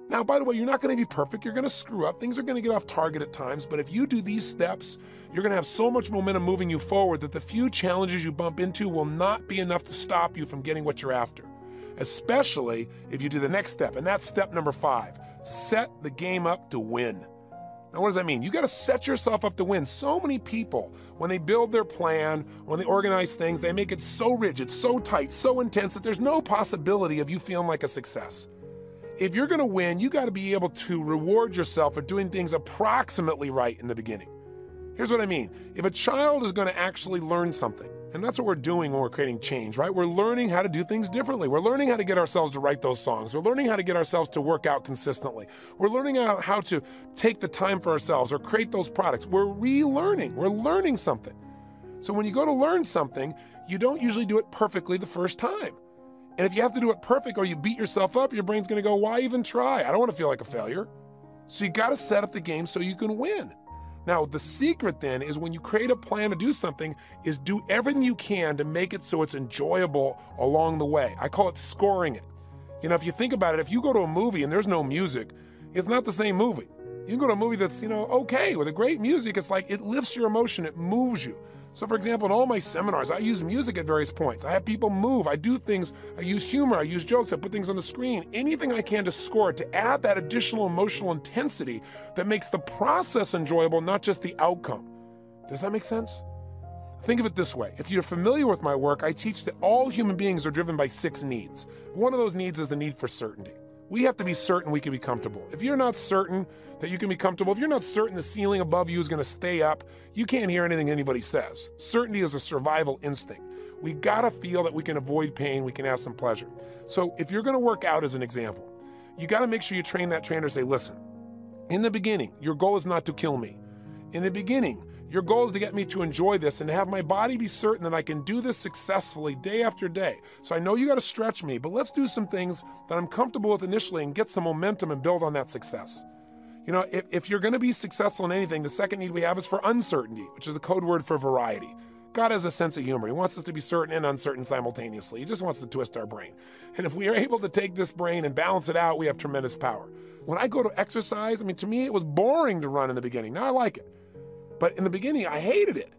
Now, by the way, you're not going to be perfect. You're going to screw up. Things are going to get off target at times. But if you do these steps, you're going to have so much momentum moving you forward that the few challenges you bump into will not be enough to stop you from getting what you're after. Especially if you do the next step. And that's step number 5. Set the game up to win. Now, what does that mean? You got to set yourself up to win. So many people, when they build their plan, when they organize things, they make it so rigid, so tight, so intense that there's no possibility of you feeling like a success. If you're going to win, you got to be able to reward yourself for doing things approximately right in the beginning. Here's what I mean. If a child is going to actually learn something, and that's what we're doing when we're creating change, right? We're learning how to do things differently. We're learning how to get ourselves to write those songs. We're learning how to get ourselves to work out consistently. We're learning how to take the time for ourselves or create those products. We're relearning. We're learning something. So when you go to learn something, you don't usually do it perfectly the first time. And if you have to do it perfect or you beat yourself up, your brain's going to go, why even try? I don't want to feel like a failure. So you got to set up the game so you can win. Now, the secret then is when you create a plan to do something is do everything you can to make it so it's enjoyable along the way. I call it scoring it. You know, if you think about it, if you go to a movie and there's no music, it's not the same movie. You can go to a movie that's, okay, with a great music, it's like it lifts your emotion, it moves you. So for example, in all my seminars, I use music at various points. I have people move, I do things, I use humor, I use jokes, I put things on the screen, anything I can to score it, to add that additional emotional intensity that makes the process enjoyable, not just the outcome. Does that make sense? Think of it this way. If you're familiar with my work, I teach that all human beings are driven by 6 needs. One of those needs is the need for certainty. We have to be certain we can be comfortable. If you're not certain that you can be comfortable, if you're not certain the ceiling above you is going to stay up, you can't hear anything anybody says. Certainty is a survival instinct. We got to feel that we can avoid pain, we can have some pleasure. So if you're going to work out as an example, you got to make sure you train that trainer to say, listen, in the beginning, your goal is not to kill me. In the beginning, your goal is to get me to enjoy this and to have my body be certain that I can do this successfully day after day. So I know you got to stretch me, but let's do some things that I'm comfortable with initially and get some momentum and build on that success. You know, if you're going to be successful in anything, the second need we have is for uncertainty, which is a code word for variety. God has a sense of humor. He wants us to be certain and uncertain simultaneously. He just wants to twist our brain. And if we are able to take this brain and balance it out, we have tremendous power. When I go to exercise, to me, it was boring to run in the beginning. Now I like it. But in the beginning, I hated it.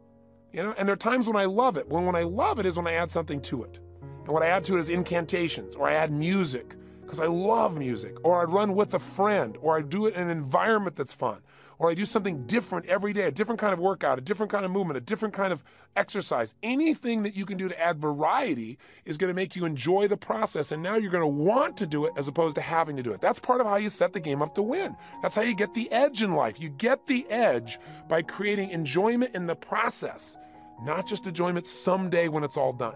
And there are times when I love it. When I love it is when I add something to it. And what I add to it is incantations, or I add music, because I love music. Or I'd run with a friend, or I do it in an environment that's fun. Or I do something different every day, a different kind of workout, a different kind of movement, a different kind of exercise. Anything that you can do to add variety is going to make you enjoy the process, and now you're going to want to do it as opposed to having to do it. That's part of how you set the game up to win. That's how you get the edge in life. You get the edge by creating enjoyment in the process, not just enjoyment someday when it's all done.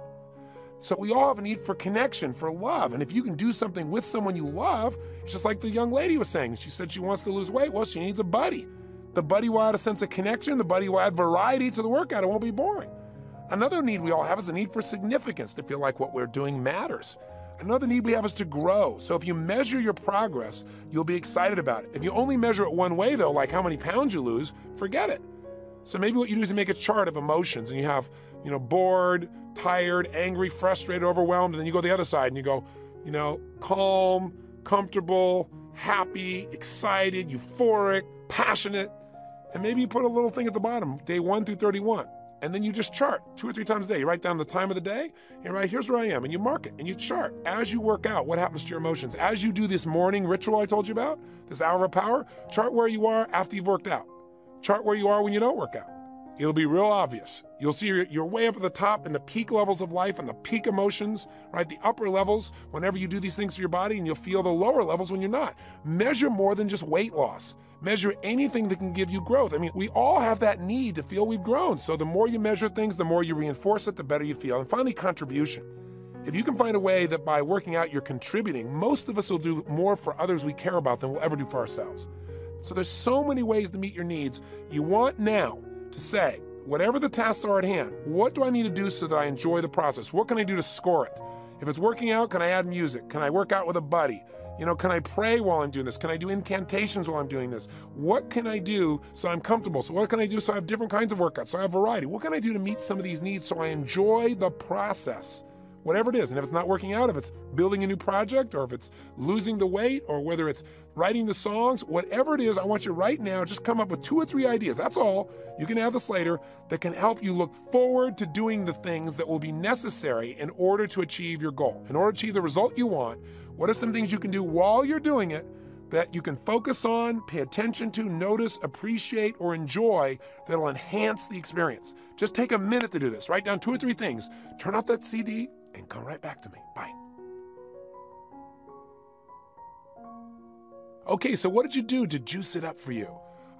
So we all have a need for connection, for love. And if you can do something with someone you love, it's just like the young lady was saying. She said she wants to lose weight. Well, she needs a buddy. The buddy will add a sense of connection. The buddy will add variety to the workout. It won't be boring. Another need we all have is a need for significance, to feel like what we're doing matters. Another need we have is to grow. So if you measure your progress, you'll be excited about it. If you only measure it one way, though, like how many pounds you lose, forget it. So maybe what you do is you make a chart of emotions, and you have, bored, tired, angry, frustrated, overwhelmed, and then you go to the other side and you go, calm, comfortable, happy, excited, euphoric, passionate, and maybe you put a little thing at the bottom, day 1 through 31, and then you just chart 2 or 3 times a day. You write down the time of the day, and write, here's where I am, and you mark it, and you chart. As you work out, what happens to your emotions? As you do this morning ritual I told you about, this hour of power, chart where you are after you've worked out. Chart where you are when you don't work out. It'll be real obvious. You'll see you're way up at the top in the peak levels of life and the peak emotions, right? The upper levels whenever you do these things to your body, and you'll feel the lower levels when you're not. Measure more than just weight loss. Measure anything that can give you growth. We all have that need to feel we've grown. So the more you measure things, the more you reinforce it, the better you feel. And finally, contribution. If you can find a way that by working out you're contributing, most of us will do more for others we care about than we'll ever do for ourselves. So there's so many ways to meet your needs. You want now to say, whatever the tasks are at hand, what do I need to do so that I enjoy the process? What can I do to score it? If it's working out, can I add music? Can I work out with a buddy? Can I pray while I'm doing this? Can I do incantations while I'm doing this? What can I do so I'm comfortable? So what can I do so I have different kinds of workouts, so I have variety? What can I do to meet some of these needs so I enjoy the process? Whatever it is. And if it's not working out, if it's building a new project, or if it's losing the weight, or whether it's writing the songs, whatever it is, I want you right now, just come up with 2 or 3 ideas. That's all. You can add this later, that can help you look forward to doing the things that will be necessary in order to achieve your goal. In order to achieve the result you want, what are some things you can do while you're doing it that you can focus on, pay attention to, notice, appreciate, or enjoy that'll enhance the experience? Just take a minute to do this. Write down 2 or 3 things. Turn off that CD and come right back to me. Bye. Okay, so what did you do to juice it up for you?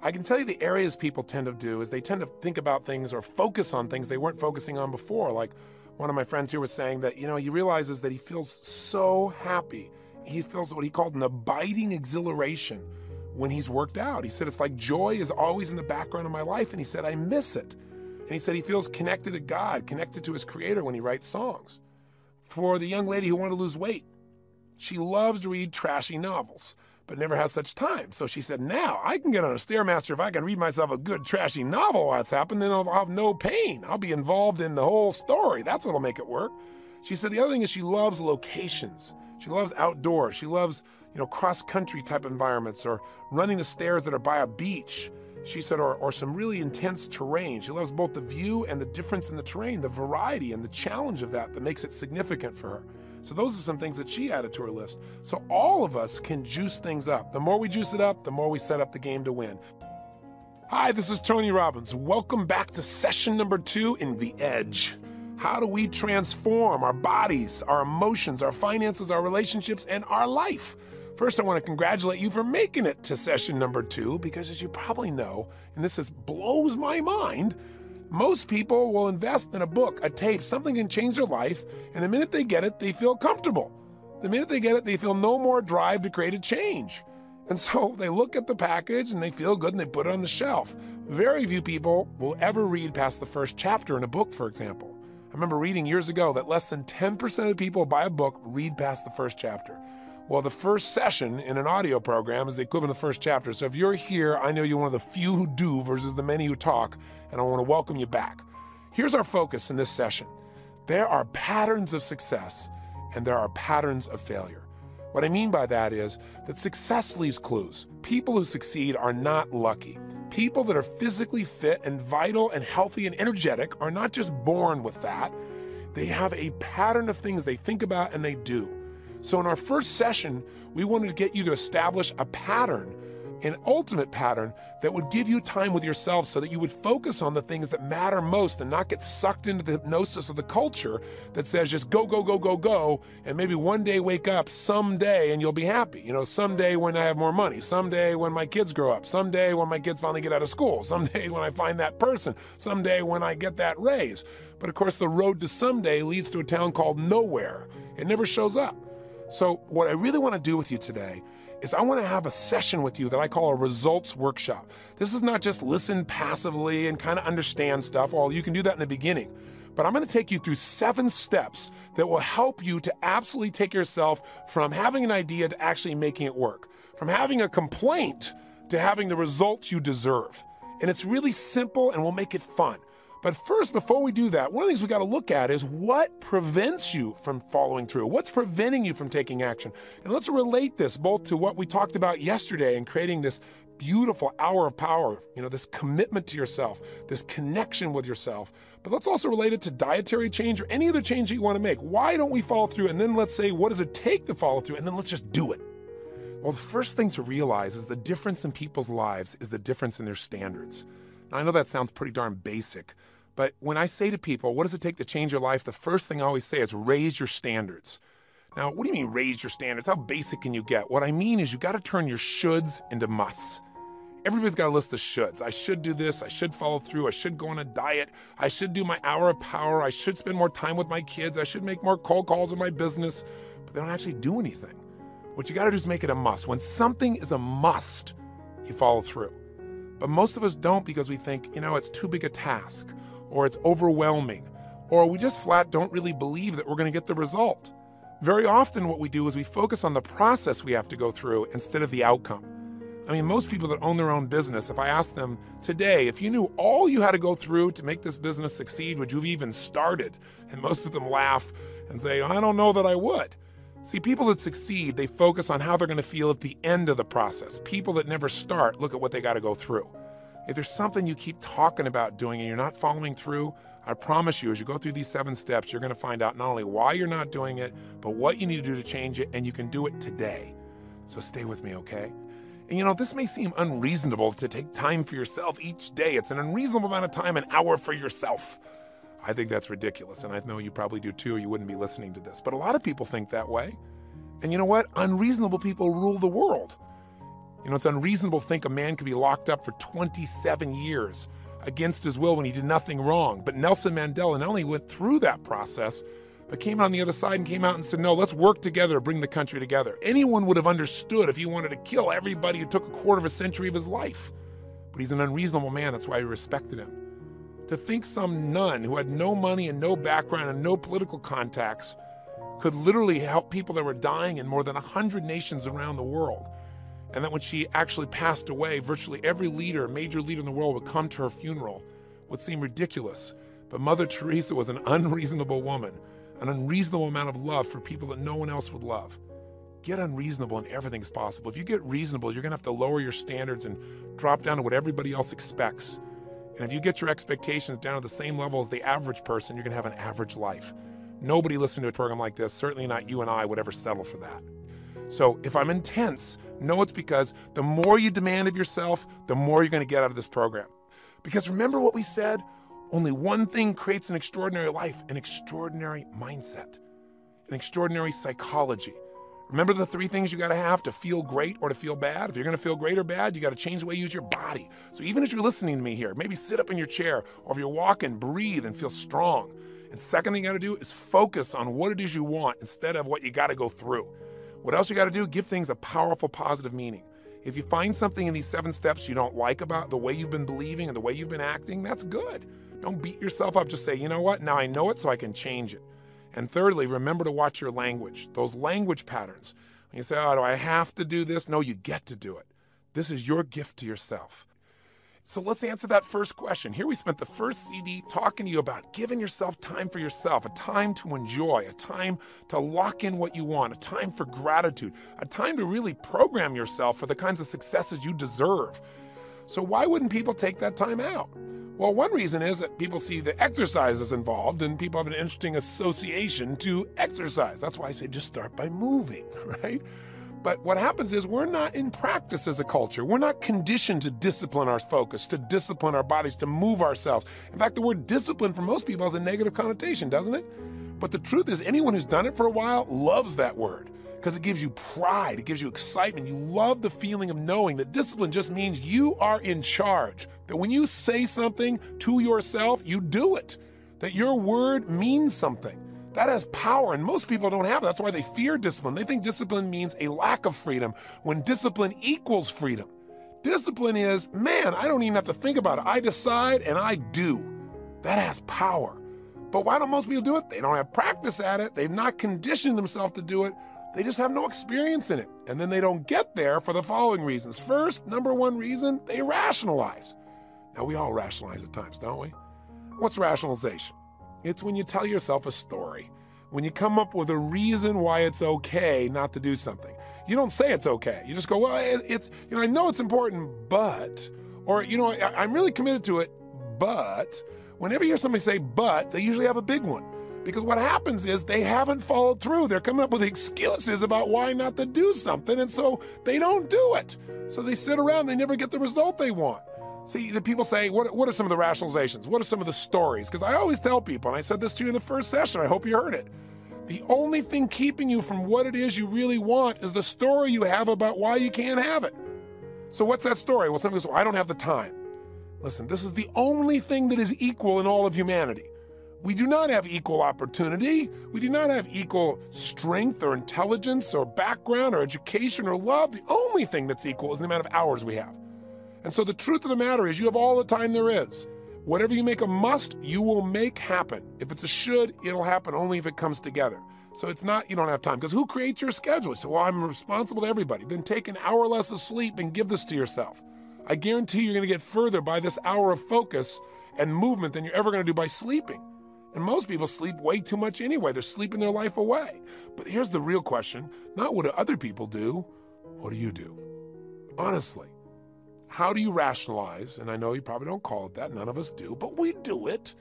I can tell you the areas people tend to do is they tend to think about things or focus on things they weren't focusing on before. Like one of my friends here was saying that, he realizes that he feels so happy. He feels what he called an abiding exhilaration when he's worked out. He said, it's like joy is always in the background of my life. And he said, I miss it. And he said he feels connected to God, connected to his creator when he writes songs. For the young lady who wanted to lose weight, she loves to read trashy novels, but never has such time. So she said, now I can get on a Stairmaster if I can read myself a good trashy novel while it's happening, then I'll have no pain. I'll be involved in the whole story. That's what'll make it work. She said the other thing is she loves locations. She loves outdoors. She loves, cross-country type environments, or running the stairs that are by a beach. She said, or some really intense terrain. She loves both the view and the difference in the terrain, the variety and the challenge of that makes it significant for her. So those are some things that she added to her list. So all of us can juice things up. The more we juice it up, the more we set up the game to win. Hi, this is Tony Robbins. Welcome back to session number 2 in The Edge. How do we transform our bodies, our emotions, our finances, our relationships, and our life? First, I want to congratulate you for making it to session number 2, because as you probably know, and this blows my mind, most people will invest in a book, a tape, something can change their life, and the minute they get it, they feel comfortable. The minute they get it, they feel no more drive to create a change. And so they look at the package and they feel good and they put it on the shelf. Very few people will ever read past the first chapter in a book, for example. I remember reading years ago that less than 10% of the people who buy a book read past the first chapter. Well, the first session in an audio program is the equivalent of the first chapter. So if you're here, I know you're one of the few who do versus the many who talk, and I want to welcome you back. Here's our focus in this session. There are patterns of success, and there are patterns of failure. What I mean by that is that success leaves clues. People who succeed are not lucky. People that are physically fit and vital and healthy and energetic are not just born with that. They have a pattern of things they think about and they do. So in our first session, we wanted to get you to establish a pattern, an ultimate pattern that would give you time with yourself so that you would focus on the things that matter most and not get sucked into the hypnosis of the culture that says just go, go, go, go, go, and maybe one day wake up someday and you'll be happy. Someday when I have more money, someday when my kids grow up, someday when my kids finally get out of school, someday when I find that person, someday when I get that raise. But of course, the road to someday leads to a town called nowhere. It never shows up. So what I really want to do with you today is I want to have a session with you that I call a results workshop. This is not just listen passively and kind of understand stuff. Well, you can do that in the beginning. But I'm going to take you through 7 steps that will help you to absolutely take yourself from having an idea to actually making it work, from having a complaint to having the results you deserve. And it's really simple and we'll make it fun. But first, before we do that, one of the things we got to look at is what prevents you from following through? What's preventing you from taking action? And let's relate this both to what we talked about yesterday and creating this beautiful hour of power, this commitment to yourself, this connection with yourself. But let's also relate it to dietary change or any other change that you want to make. Why don't we follow through? And then let's say, what does it take to follow through? And then let's just do it. Well, the first thing to realize is the difference in people's lives is the difference in their standards. Now, I know that sounds pretty darn basic, but when I say to people, what does it take to change your life? The first thing I always say is raise your standards. Now, what do you mean raise your standards? How basic can you get? What I mean is you got to turn your shoulds into musts. Everybody's got a list of shoulds. I should do this. I should follow through. I should go on a diet. I should do my hour of power. I should spend more time with my kids. I should make more cold calls in my business. But they don't actually do anything. What you got to do is make it a must. When something is a must, you follow through. But most of us don't because we think, it's too big a task, or it's overwhelming, or we just flat don't really believe that we're going to get the result. Very often what we do is we focus on the process we have to go through instead of the outcome. I mean, most people that own their own business, if I ask them today, if you knew all you had to go through to make this business succeed, would you have even started? And most of them laugh and say, I don't know that I would. See, people that succeed, they focus on how they're going to feel at the end of the process. People that never start look at what they got to go through. If there's something you keep talking about doing and you're not following through, I promise you, as you go through these 7 steps, you're going to find out not only why you're not doing it, but what you need to do to change it, and you can do it today. So stay with me, okay? And this may seem unreasonable to take time for yourself each day. It's an unreasonable amount of time, an hour for yourself. I think that's ridiculous, and I know you probably do too, or you wouldn't be listening to this. But a lot of people think that way. And you know what? Unreasonable people rule the world. It's unreasonable to think a man could be locked up for 27 years against his will when he did nothing wrong. But Nelson Mandela not only went through that process, but came out on the other side and came out and said, no, let's work together to bring the country together. Anyone would have understood if he wanted to kill everybody who took a quarter of a century of his life. But he's an unreasonable man. That's why we respected him. To think some nun who had no money and no background and no political contacts could literally help people that were dying in more than 100 nations around the world. And that when she actually passed away, virtually every major leader in the world would come to her funeral would seem ridiculous. But Mother Teresa was an unreasonable woman, an unreasonable amount of love for people that no one else would love. Get unreasonable and everything's possible. If you get reasonable, you're going to have to lower your standards and drop down to what everybody else expects. And if you get your expectations down to the same level as the average person, you're going to have an average life. Nobody listening to a program like this, certainly not you and I, would ever settle for that. So if I'm intense, know it's because the more you demand of yourself, the more you're going to get out of this program. Because remember what we said? Only one thing creates an extraordinary life, an extraordinary mindset, an extraordinary psychology. Remember the 3 things you got to have to feel great or to feel bad? If you're going to feel great or bad, you got to change the way you use your body. So even as you're listening to me here, maybe sit up in your chair, or if you're walking, breathe and feel strong. And second thing you got to do is focus on what it is you want instead of what you got to go through. What else you got to do? Give things a powerful, positive meaning. If you find something in these 7 steps you don't like about the way you've been believing and the way you've been acting, that's good. Don't beat yourself up. Just say, you know what? Now I know it, so I can change it. And thirdly, remember to watch your language, those language patterns. When you say, oh, do I have to do this? No, you get to do it. This is your gift to yourself. So let's answer that first question. Here we spent the first CD talking to you about giving yourself time for yourself, a time to enjoy, a time to lock in what you want, a time for gratitude, a time to really program yourself for the kinds of successes you deserve. So why wouldn't people take that time out? Well, one reason is that people see the exercises involved and people have an interesting association to exercise. That's why I say just start by moving, right? But what happens is we're not in practice as a culture. We're not conditioned to discipline our focus, to discipline our bodies, to move ourselves. In fact, the word discipline for most people has a negative connotation, doesn't it? But the truth is anyone who's done it for a while loves that word because it gives you pride, it gives you excitement. You love the feeling of knowing that discipline just means you are in charge, that when you say something to yourself, you do it, that your word means something. That has power, and most people don't have it. That's why they fear discipline. They think discipline means a lack of freedom, when discipline equals freedom. Discipline is, man, I don't even have to think about it. I decide and I do. That has power. But why don't most people do it? They don't have practice at it. They've not conditioned themselves to do it. They just have no experience in it. And then they don't get there for the following reasons. First, number one reason, they rationalize. Now, we all rationalize at times, don't we? What's rationalization? It's when you tell yourself a story, when you come up with a reason why it's okay not to do something. You don't say it's okay. You just go, well, I know it's important, but, or, I'm really committed to it, but. Whenever you hear somebody say but, they usually have a big one. Because what happens is they haven't followed through. They're coming up with excuses about why not to do something, and so they don't do it. So they sit around, they never get the result they want. See, the people say, what are some of the rationalizations? What are some of the stories? Because I always tell people, and I said this to you in the first session, I hope you heard it. The only thing keeping you from what it is you really want is the story you have about why you can't have it. So what's that story? Well, somebody goes, I don't have the time. Listen, this is the only thing that is equal in all of humanity. We do not have equal opportunity. We do not have equal strength or intelligence or background or education or love. The only thing that's equal is the amount of hours we have. And so the truth of the matter is you have all the time there is. Whatever you make a must, you will make happen. If it's a should, it'll happen only if it comes together. So it's not you don't have time, because who creates your schedule? So, well, I'm responsible to everybody. Then take an hour less of sleep and give this to yourself. I guarantee you're going to get further by this hour of focus and movement than you're ever going to do by sleeping. And most people sleep way too much anyway. They're sleeping their life away. But here's the real question. Not what do other people do, what do you do? Honestly, how do you rationalize, and I know you probably don't call it that, none of us do, but we do it.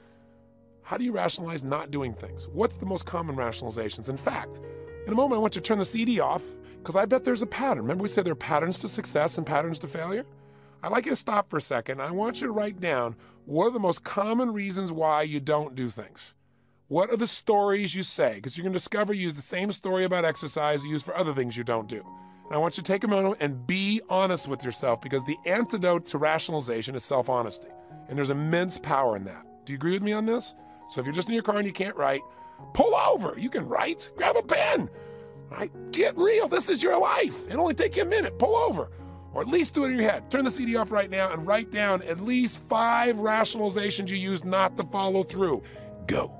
How do you rationalize not doing things? What's the most common rationalizations? In fact, in a moment I want you to turn the CD off, because I bet there's a pattern. Remember we said there are patterns to success and patterns to failure? I'd like you to stop for a second. I want you to write down what are the most common reasons why you don't do things. What are the stories you say? Because you're going to discover you use the same story about exercise you use for other things you don't do. And I want you to take a moment and be honest with yourself, because the antidote to rationalization is self-honesty. And there's immense power in that. Do you agree with me on this? So if you're just in your car and you can't write, pull over. You can write. Grab a pen. Right? Get real. This is your life. It'll only take you a minute. Pull over. Or at least do it in your head. Turn the CD off right now and write down at least 5 rationalizations you use not to follow through. Go.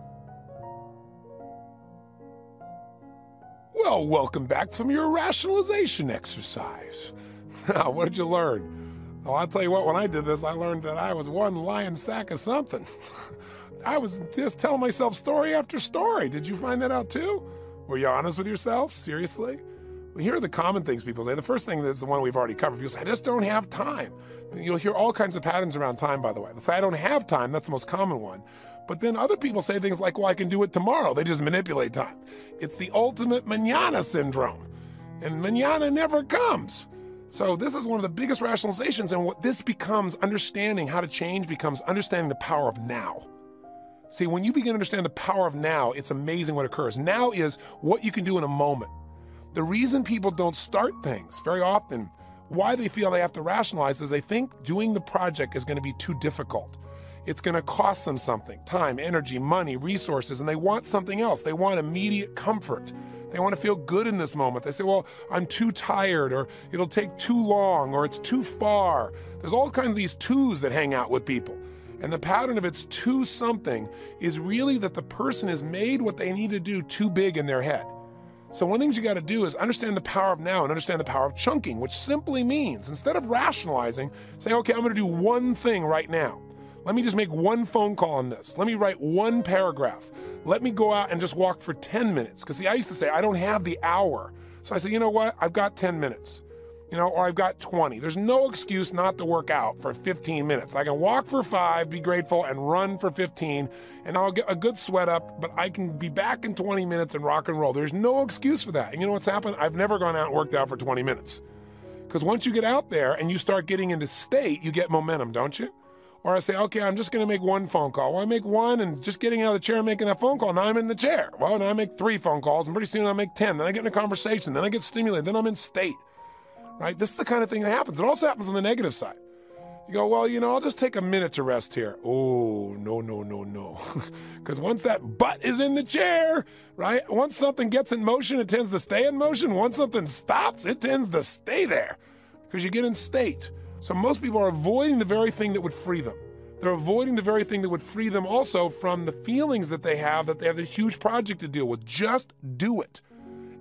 Well, welcome back from your rationalization exercise. Now, what did you learn? Well, I'll tell you what, when I did this, I learned that I was one lying sack of something. I was just telling myself story after story. Did you find that out too? Were you honest with yourself? Seriously? Well, here are the common things people say. The first thing is the one we've already covered. People say, I just don't have time. You'll hear all kinds of patterns around time, by the way. They say, I don't have time. That's the most common one. But then other people say things like, well, I can do it tomorrow. They just manipulate time. It's the ultimate mañana syndrome. And mañana never comes. So this is one of the biggest rationalizations. And what this becomes, understanding how to change, becomes understanding the power of now. See, when you begin to understand the power of now, it's amazing what occurs. Now is what you can do in a moment. The reason people don't start things very often, why they feel they have to rationalize, is they think doing the project is going to be too difficult. It's going to cost them something, time, energy, money, resources, and they want something else. They want immediate comfort. They want to feel good in this moment. They say, well, I'm too tired, or it'll take too long, or it's too far. There's all kinds of these twos that hang out with people. And the pattern of it's too something is really that the person has made what they need to do too big in their head. So one of the things you got to do is understand the power of now and understand the power of chunking, which simply means instead of rationalizing, say, okay, I'm going to do one thing right now. Let me just make one phone call on this. Let me write one paragraph. Let me go out and just walk for 10 minutes. Because see, I used to say, I don't have the hour. So I said, you know what? I've got 10 minutes. Or I've got 20. There's no excuse not to work out for 15 minutes. I can walk for 5, be grateful, and run for 15, and I'll get a good sweat up, but I can be back in 20 minutes and rock and roll. There's no excuse for that. And you know what's happened? I've never gone out and worked out for 20 minutes. Because once you get out there and you start getting into state, you get momentum, don't you? Or I say, okay, I'm just going to make one phone call. Well, I make one, and just getting out of the chair and making that phone call, now I'm in the chair. Well, now I make 3 phone calls, and pretty soon I make 10. Then I get in a conversation. Then I get stimulated. Then I'm in state. Right? This is the kind of thing that happens. It also happens on the negative side. You go, well, I'll just take a minute to rest here. Oh, no. Because once that butt is in the chair, right? Once something gets in motion, it tends to stay in motion. Once something stops, it tends to stay there because you get in state. So most people are avoiding the very thing that would free them. They're avoiding the very thing that would free them also from the feelings that they have this huge project to deal with. Just do it.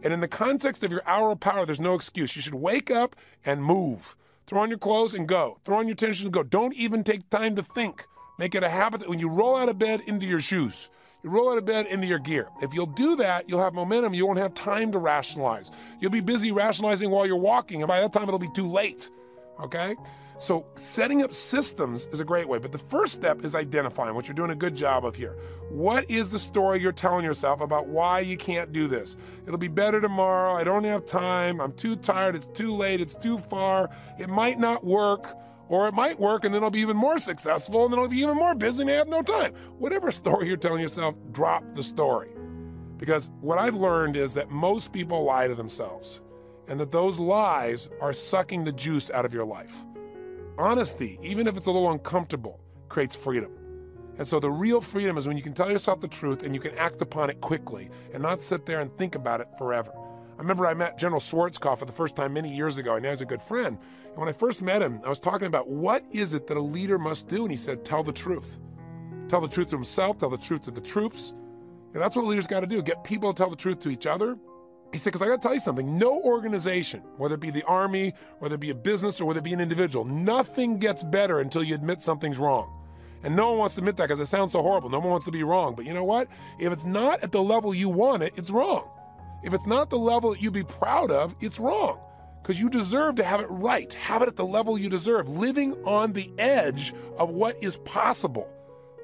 And in the context of your hour of power, there's no excuse. You should wake up and move. Throw on your clothes and go. Throw on your tension and go. Don't even take time to think. Make it a habit that when you roll out of bed, into your shoes. You roll out of bed, into your gear. If you'll do that, you'll have momentum. You won't have time to rationalize. You'll be busy rationalizing while you're walking, and by that time, it'll be too late. Okay? So setting up systems is a great way, but the first step is identifying, what you're doing a good job of here. What is the story you're telling yourself about why you can't do this? It'll be better tomorrow. I don't have time. I'm too tired. It's too late. It's too far. It might not work, or it might work and then I'll be even more successful and then I'll be even more busy and I have no time. Whatever story you're telling yourself, drop the story. Because what I've learned is that most people lie to themselves and that those lies are sucking the juice out of your life. Honesty, even if it's a little uncomfortable, creates freedom. And so the real freedom is when you can tell yourself the truth and you can act upon it quickly and not sit there and think about it forever. I remember I met General Schwarzkopf for the first time many years ago, and now he's a good friend. And when I first met him, I was talking about what is it that a leader must do? And he said, tell the truth. Tell the truth to himself, tell the truth to the troops. And that's what leaders got to do, get people to tell the truth to each other. He said, because I got to tell you something, no organization, whether it be the army, whether it be a business, or whether it be an individual, nothing gets better until you admit something's wrong. And no one wants to admit that because it sounds so horrible. No one wants to be wrong. But you know what? If it's not at the level you want it, it's wrong. If it's not the level that you'd be proud of, it's wrong. Because you deserve to have it right. Have it at the level you deserve. Living on the edge of what is possible.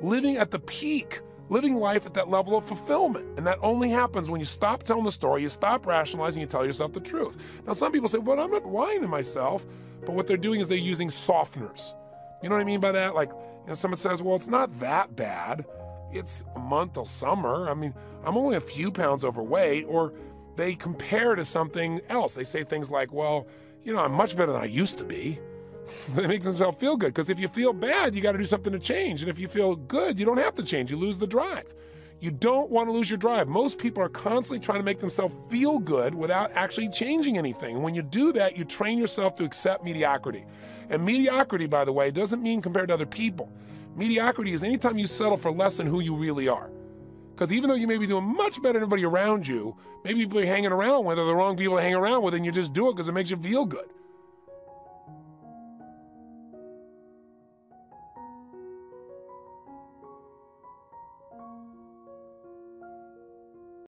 Living at the peak. Living life at that level of fulfillment. And that only happens when you stop telling the story, you stop rationalizing, you tell yourself the truth. Now, some people say, well, I'm not lying to myself. But what they're doing is they're using softeners. You know what I mean by that? Like, someone says, well, it's not that bad. It's a month till summer. I mean, I'm only a few pounds overweight. Or they compare to something else. They say things like, well, I'm much better than I used to be. So it makes themselves feel good. Because if you feel bad, you got to do something to change. And if you feel good, you don't have to change. You lose the drive. You don't want to lose your drive. Most people are constantly trying to make themselves feel good without actually changing anything. And when you do that, you train yourself to accept mediocrity. And mediocrity, by the way, doesn't mean compared to other people. Mediocrity is anytime you settle for less than who you really are. Because even though you may be doing much better than everybody around you, maybe people you're hanging around with are the wrong people to hang around with, and you just do it because it makes you feel good.